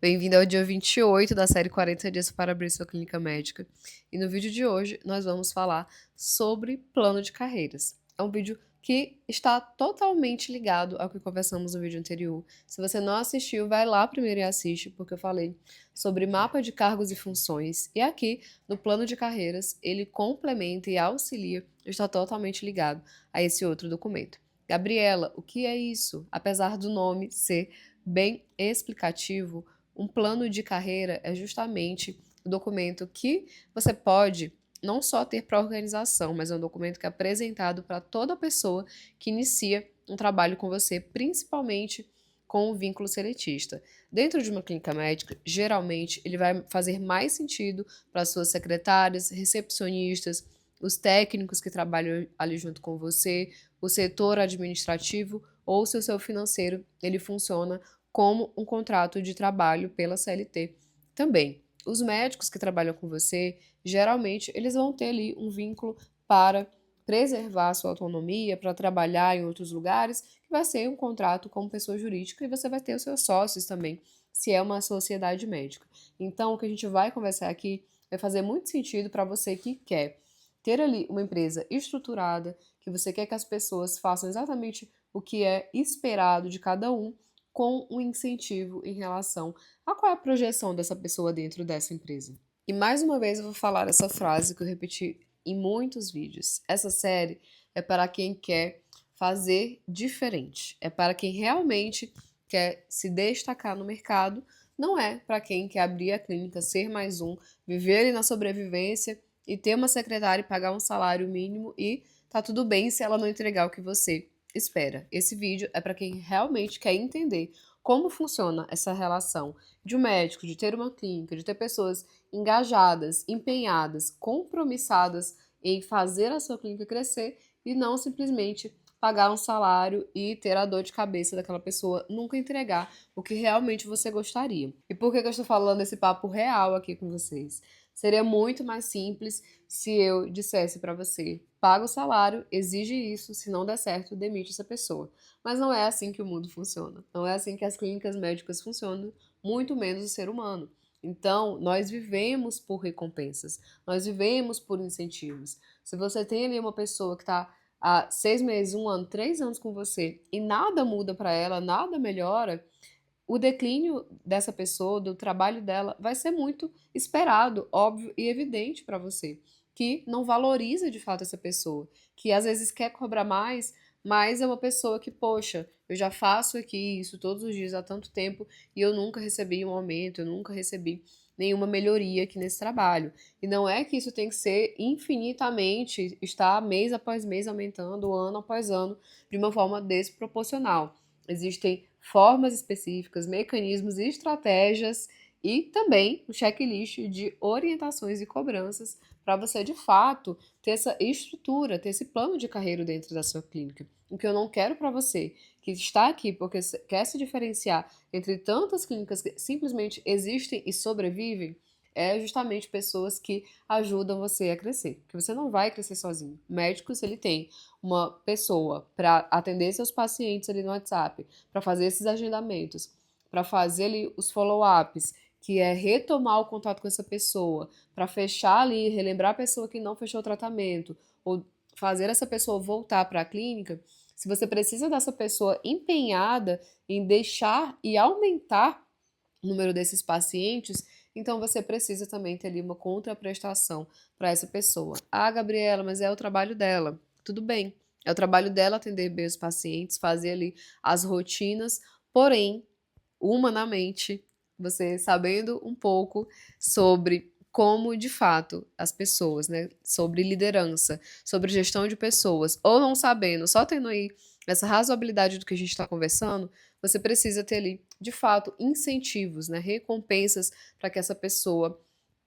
Bem-vindo ao dia 28 da série 40 dias para abrir sua clínica médica. E no vídeo de hoje nós vamos falar sobre plano de carreiras. É um vídeo que está totalmente ligado ao que conversamos no vídeo anterior. Se você não assistiu, vai lá primeiro e assiste, porque eu falei sobre mapa de cargos e funções. E aqui, no plano de carreiras, ele complementa e auxilia, está totalmente ligado a esse outro documento. Gabriela, o que é isso? Apesar do nome ser bem explicativo, um plano de carreira é justamente o documento que você pode não só ter para a organização, mas é um documento que é apresentado para toda pessoa que inicia um trabalho com você, principalmente com o vínculo seletista. Dentro de uma clínica médica, geralmente ele vai fazer mais sentido para suas secretárias, recepcionistas, os técnicos que trabalham ali junto com você, o setor administrativo ou se o seu financeiro ele funciona como um contrato de trabalho pela CLT também. Os médicos que trabalham com você, geralmente, eles vão ter ali um vínculo para preservar a sua autonomia, para trabalhar em outros lugares, que vai ser um contrato como pessoa jurídica e você vai ter os seus sócios também, se é uma sociedade médica. Então, o que a gente vai conversar aqui vai fazer muito sentido para você que quer ter ali uma empresa estruturada, que você quer que as pessoas façam exatamente o que é esperado de cada um, com um incentivo em relação a qual é a projeção dessa pessoa dentro dessa empresa. E mais uma vez eu vou falar essa frase que eu repeti em muitos vídeos. Essa série é para quem quer fazer diferente, é para quem realmente quer se destacar no mercado, não é para quem quer abrir a clínica, ser mais um, viver ali na sobrevivência e ter uma secretária e pagar um salário mínimo e tá tudo bem se ela não entregar o que você espera. Esse vídeo é para quem realmente quer entender como funciona essa relação de um médico, de ter uma clínica, de ter pessoas engajadas, empenhadas, compromissadas em fazer a sua clínica crescer e não simplesmente pagar um salário e ter a dor de cabeça daquela pessoa nunca entregar o que realmente você gostaria. E por que eu estou falando esse papo real aqui com vocês? Seria muito mais simples se eu dissesse para você: paga o salário, exige isso, se não der certo, demite essa pessoa. Mas não é assim que o mundo funciona. Não é assim que as clínicas médicas funcionam, muito menos o ser humano. Então, nós vivemos por recompensas, nós vivemos por incentivos. Se você tem ali uma pessoa que está há 6 meses, 1 ano, 3 anos com você e nada muda para ela, nada melhora, o declínio dessa pessoa, do trabalho dela, vai ser muito esperado, óbvio e evidente para você, que não valoriza de fato essa pessoa, que às vezes quer cobrar mais, mas é uma pessoa que, poxa, eu já faço aqui isso todos os dias há tanto tempo e eu nunca recebi um aumento, eu nunca recebi nenhuma melhoria aqui nesse trabalho. E não é que isso tem que ser infinitamente, estar mês após mês aumentando, ano após ano, de uma forma desproporcional. Existem formas específicas, mecanismos e estratégias e também um checklist de orientações e cobranças para você, de fato, ter essa estrutura, ter esse plano de carreira dentro da sua clínica. O que eu não quero para você, que está aqui porque quer se diferenciar entre tantas clínicas que simplesmente existem e sobrevivem, é justamente pessoas que ajudam você a crescer, porque você não vai crescer sozinho. O médico, se ele tem uma pessoa para atender seus pacientes ali no WhatsApp, para fazer esses agendamentos, para fazer ali os follow-ups, que é retomar o contato com essa pessoa, para fechar ali, relembrar a pessoa que não fechou o tratamento, ou fazer essa pessoa voltar para a clínica, se você precisa dessa pessoa empenhada em deixar e aumentar o número desses pacientes, então você precisa também ter ali uma contraprestação para essa pessoa. Ah, Gabriela, mas é o trabalho dela. Tudo bem, é o trabalho dela atender bem os pacientes, fazer ali as rotinas, porém, humanamente, você sabendo um pouco sobre como de fato as pessoas, né, sobre liderança, sobre gestão de pessoas, ou não sabendo, só tendo aí essa razoabilidade do que a gente está conversando, você precisa ter ali, de fato, incentivos, né, recompensas para que essa pessoa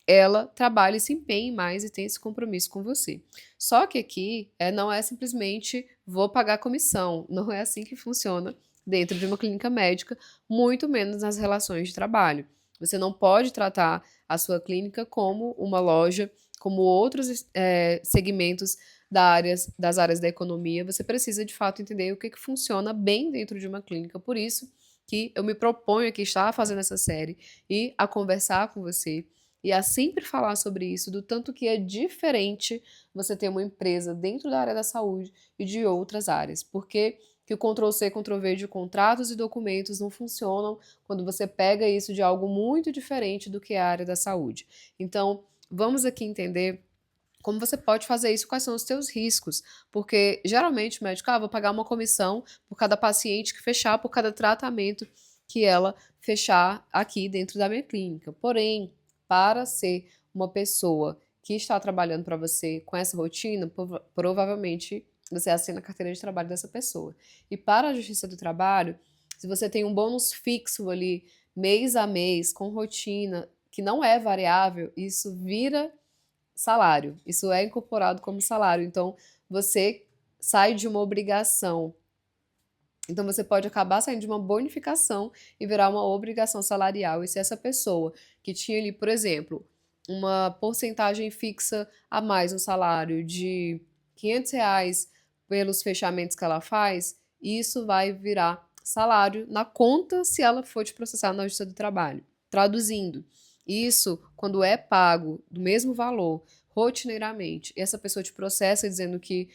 ela trabalhe, se empenhe mais e tenha esse compromisso com você. Só que aqui não é simplesmente vou pagar comissão, não é assim que funciona dentro de uma clínica médica, muito menos nas relações de trabalho. Você não pode tratar a sua clínica como uma loja, como outros segmentos das áreas da economia. Você precisa, de fato, entender o que funciona bem dentro de uma clínica. Por isso que eu me proponho aqui estar fazendo essa série e a conversar com você e a sempre falar sobre isso, do tanto que é diferente você ter uma empresa dentro da área da saúde e de outras áreas. Porque que o Ctrl+C, Ctrl+V de contratos e documentos não funcionam quando você pega isso de algo muito diferente do que é a área da saúde. Então, vamos aqui entender como você pode fazer isso, quais são os seus riscos, porque geralmente o médico, vou pagar uma comissão por cada paciente que fechar, por cada tratamento que ela fechar aqui dentro da minha clínica. Porém, para ser uma pessoa que está trabalhando para você com essa rotina, provavelmente você assina a carteira de trabalho dessa pessoa. E para a Justiça do Trabalho, se você tem um bônus fixo ali, mês a mês, com rotina, que não é variável, isso vira salário. Isso é incorporado como salário. Então, você sai de uma obrigação. Então, você pode acabar saindo de uma bonificação e virar uma obrigação salarial. E se essa pessoa que tinha ali, por exemplo, uma porcentagem fixa a mais no salário de R$ 500 pelos fechamentos que ela faz, isso vai virar salário na conta se ela for te processar na Justiça do Trabalho. Traduzindo, isso, quando é pago do mesmo valor, rotineiramente, e essa pessoa te processa dizendo que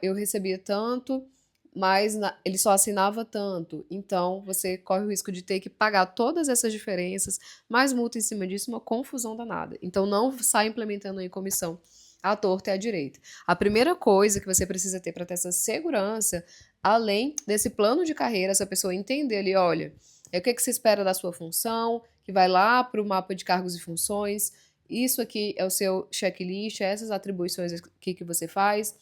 eu recebia tanto, mas ele só assinava tanto. Então, você corre o risco de ter que pagar todas essas diferenças, mais multa em cima disso, uma confusão danada. Então, não sai implementando aí comissão à torta e à direita. A primeira coisa que você precisa ter para ter essa segurança, além desse plano de carreira, essa pessoa entender ali, olha, o que você espera da sua função, que vai lá para o mapa de cargos e funções, isso aqui é o seu checklist, essas atribuições aqui que você faz.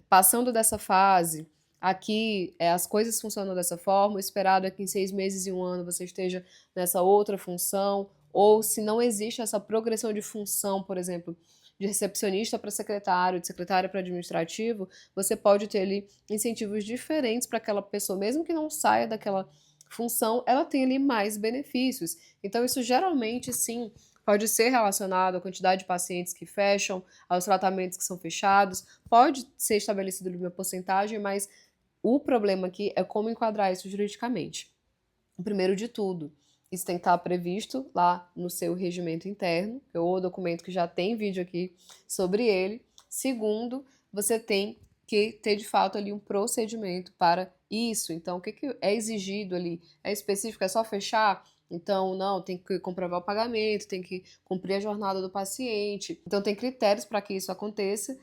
Passando dessa fase, aqui as coisas funcionam dessa forma, o esperado é que em 6 meses e 1 ano você esteja nessa outra função, ou se não existe essa progressão de função, por exemplo, de recepcionista para secretário, de secretário para administrativo, você pode ter ali incentivos diferentes para aquela pessoa, mesmo que não saia daquela função, ela tem ali mais benefícios. Então, isso geralmente, sim, pode ser relacionado à quantidade de pacientes que fecham, aos tratamentos que são fechados, pode ser estabelecido uma porcentagem, mas o problema aqui é como enquadrar isso juridicamente. Primeiro de tudo, isso tem que estar previsto lá no seu regimento interno, ou documento que já tem vídeo aqui sobre ele. Segundo, você tem que ter de fato ali um procedimento para isso. Então, o que é exigido ali? É específico? É só fechar? Então, não, tem que comprovar o pagamento, tem que cumprir a jornada do paciente. Então, tem critérios para que isso aconteça.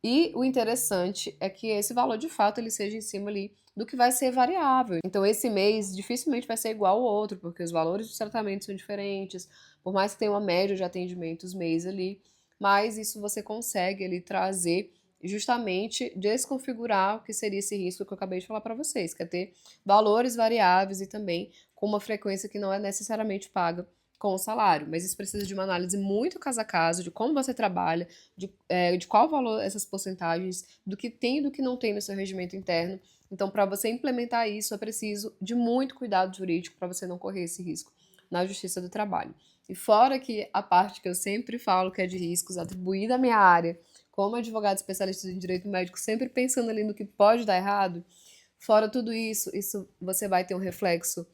E o interessante é que esse valor, de fato, ele seja em cima ali do que vai ser variável. Então, esse mês dificilmente vai ser igual ao outro, porque os valores dos tratamentos são diferentes, por mais que tenha uma média de atendimentos mês ali, mas isso você consegue ali trazer justamente desconfigurar o que seria esse risco que eu acabei de falar para vocês, que é ter valores variáveis e também com uma frequência que não é necessariamente paga com o salário, mas isso precisa de uma análise muito caso a caso, de como você trabalha, de qual valor essas porcentagens, do que tem e do que não tem no seu regimento interno. Então, para você implementar isso, é preciso de muito cuidado jurídico para você não correr esse risco na Justiça do Trabalho. E fora que a parte que eu sempre falo que é de riscos atribuída à minha área, como advogado especialista em direito médico, sempre pensando ali no que pode dar errado, fora tudo isso, você vai ter um reflexo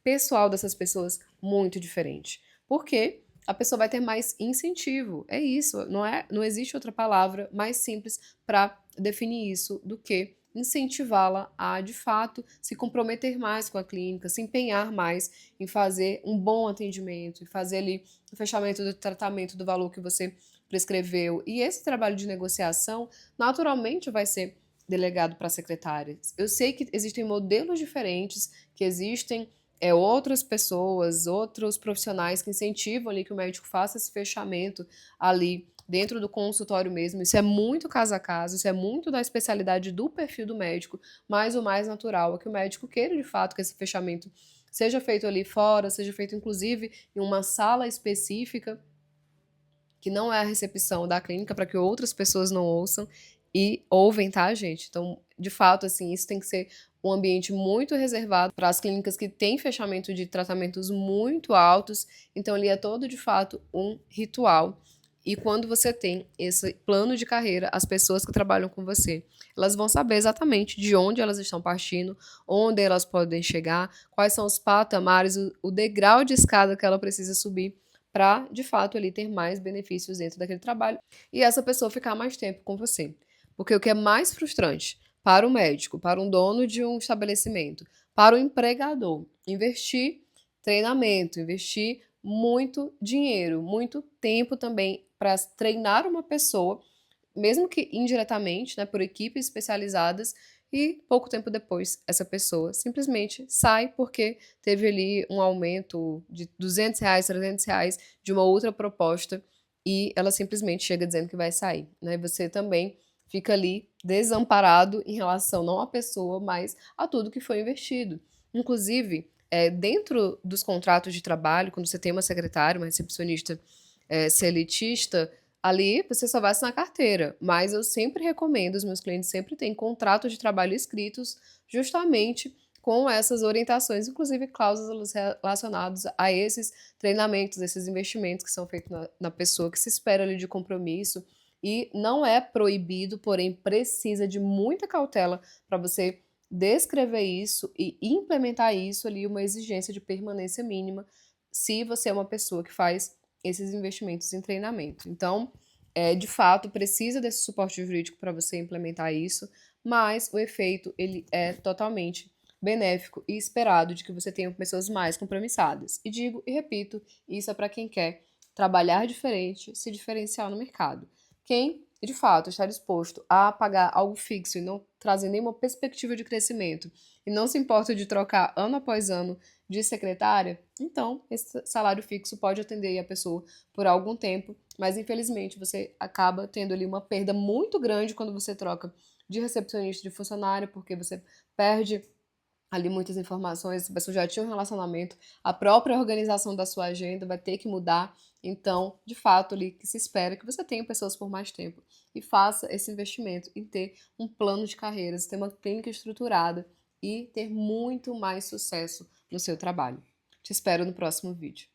pessoal dessas pessoas muito diferente. Porque a pessoa vai ter mais incentivo. É isso, não existe outra palavra mais simples para definir isso do que incentivá-la a, de fato, se comprometer mais com a clínica, se empenhar mais em fazer um bom atendimento, em fazer ali o fechamento do tratamento do valor que você prescreveu. E esse trabalho de negociação, naturalmente, vai ser delegado para secretárias. Eu sei que existem modelos diferentes, que existem outras pessoas, outros profissionais que incentivam ali que o médico faça esse fechamento ali dentro do consultório mesmo. Isso é muito caso a caso, isso é muito da especialidade do perfil do médico, mas o mais natural é que o médico queira de fato que esse fechamento seja feito ali fora, seja feito inclusive em uma sala específica, que não é a recepção da clínica, para que outras pessoas não ouçam e ouvem, tá, gente? Então, de fato, assim, isso tem que ser um ambiente muito reservado para as clínicas que têm fechamento de tratamentos muito altos. Então, ali é todo, de fato, um ritual. E quando você tem esse plano de carreira, as pessoas que trabalham com você, elas vão saber exatamente de onde elas estão partindo, onde elas podem chegar, quais são os patamares, o degrau de escada que ela precisa subir para, de fato, ali ter mais benefícios dentro daquele trabalho e essa pessoa ficar mais tempo com você. Porque o que é mais frustrante para o médico, para um dono de um estabelecimento, para o empregador, investir treinamento, investir muito dinheiro, muito tempo também para treinar uma pessoa, mesmo que indiretamente, né, por equipes especializadas, e pouco tempo depois essa pessoa simplesmente sai porque teve ali um aumento de R$ 200, R$ 300 de uma outra proposta e ela simplesmente chega dizendo que vai sair, né? Você também fica ali desamparado em relação não à pessoa, mas a tudo que foi investido. Inclusive, dentro dos contratos de trabalho, quando você tem uma secretária, uma recepcionista seletista, ali você só vai assinar carteira, mas eu sempre recomendo, os meus clientes sempre têm contratos de trabalho escritos justamente com essas orientações, inclusive cláusulas relacionadas a esses treinamentos, esses investimentos que são feitos na pessoa, que se espera ali de compromisso, e não é proibido, porém precisa de muita cautela para você descrever isso e implementar isso ali, uma exigência de permanência mínima, se você é uma pessoa que faz esses investimentos em treinamento. Então, de fato, precisa desse suporte jurídico para você implementar isso, mas o efeito ele é totalmente benéfico e esperado de que você tenha pessoas mais compromissadas. E digo e repito, isso é para quem quer trabalhar diferente, se diferenciar no mercado. Quem, de fato, está disposto a pagar algo fixo e não trazer nenhuma perspectiva de crescimento e não se importa de trocar ano após ano de secretária, então esse salário fixo pode atender a pessoa por algum tempo, mas infelizmente você acaba tendo ali uma perda muito grande quando você troca de recepcionista de funcionário, porque você perde ali muitas informações, a pessoa já tinha um relacionamento, a própria organização da sua agenda vai ter que mudar, então, de fato, ali que se espera que você tenha pessoas por mais tempo e faça esse investimento em ter um plano de carreiras, ter uma clínica estruturada e ter muito mais sucesso no seu trabalho. Te espero no próximo vídeo.